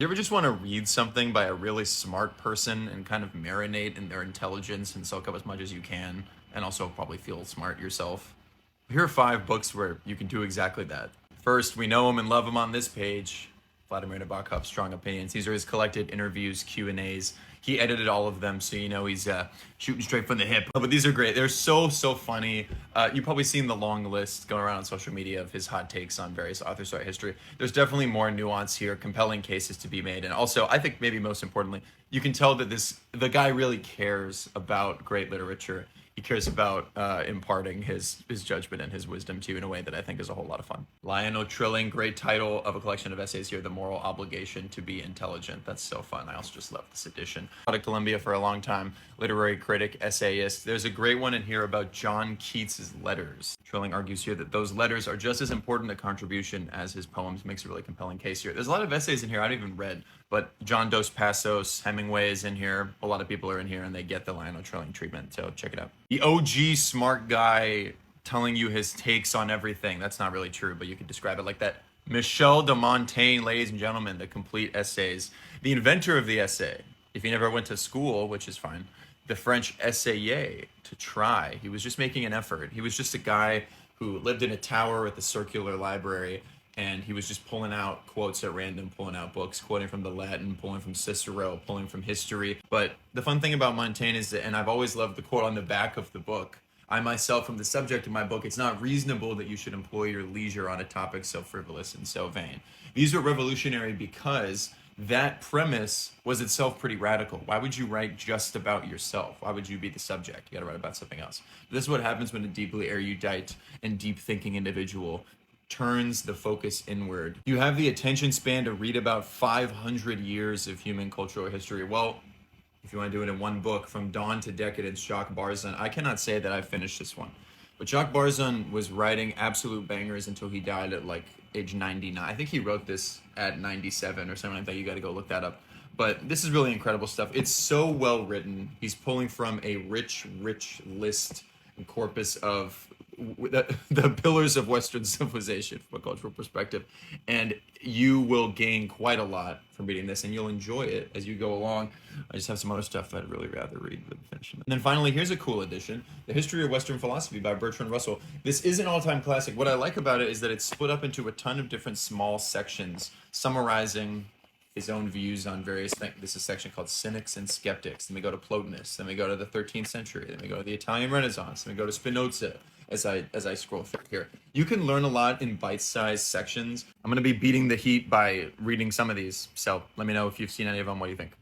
You ever just want to read something by a really smart person and kind of marinate in their intelligence and soak up as much as you can, and also probably feel smart yourself? Here are five books where you can do exactly that. First, we know him and love him on this page. Vladimir Nabokov's Strong Opinions. These are his collected interviews, Q&As. He edited all of them, so you know he's shooting straight from the hip. But these are great. They're so funny. You've probably seen the long list going around on social media of his hot takes on various authors throughout history. There's definitely more nuance here, compelling cases to be made, and also I think maybe most importantly, you can tell that the guy really cares about great literature. He cares about imparting his judgment and his wisdom to you in a way that I think is a whole lot of fun. Lionel Trilling, great title of a collection of essays here, The Moral Obligation to be Intelligent. That's so fun. I also just love this edition. Taught at Columbia for a long time, literary critic, essayist. There's a great one in here about John Keats's letters. Trilling argues here that those letters are just as important a contribution as his poems. Makes a really compelling case here. There's a lot of essays in here I haven't even read, but John Dos Passos, Hemingway is in here. A lot of people are in here and they get the Lionel Trilling treatment, so check it out. The OG smart guy telling you his takes on everything. That's not really true, but you could describe it like that. Michel de Montaigne, ladies and gentlemen, the complete essays. The inventor of the essay, if he never went to school, which is fine, the French essayer, to try. He was just making an effort. He was just a guy who lived in a tower at the circular library, and he was just pulling out quotes at random, pulling out books, quoting from the Latin, pulling from Cicero, pulling from history. But the fun thing about Montaigne is that, and I've always loved the quote on the back of the book, I myself am the subject of my book. It's not reasonable that you should employ your leisure on a topic so frivolous and so vain. These were revolutionary because that premise was itself pretty radical. Why would you write just about yourself? Why would you be the subject? You got to write about something else. This is what happens when a deeply erudite and deep thinking individual turns the focus inward. You have the attention span to read about 500 years of human cultural history. Well, if you want to do it in one book, From Dawn to Decadence, Jacques Barzun. I cannot say that I've finished this one, but Jacques Barzun was writing absolute bangers until he died at like age 99. I think he wrote this at 97 or something like that. You got to go look that up. But this is really incredible stuff. It's so well written. He's pulling from a rich list and corpus of the pillars of Western civilization from a cultural perspective, and you will gain quite a lot from reading this, and you'll enjoy it as you go along. I just have some other stuff I'd really rather read than finish. And then finally, here's a cool edition: The History of Western Philosophy by Bertrand Russell. This is an all-time classic. What I like about it is that it's split up into a ton of different small sections, summarizing his own views on various things. This is a section called Cynics and Skeptics. Then we go to Plotinus. Then we go to the 13th century. Then we go to the Italian Renaissance. Then we go to Spinoza. As I scroll through here, you can learn a lot in bite-sized sections. I'm going to be beating the heat by reading some of these, so let me know if you've seen any of them. What do you think?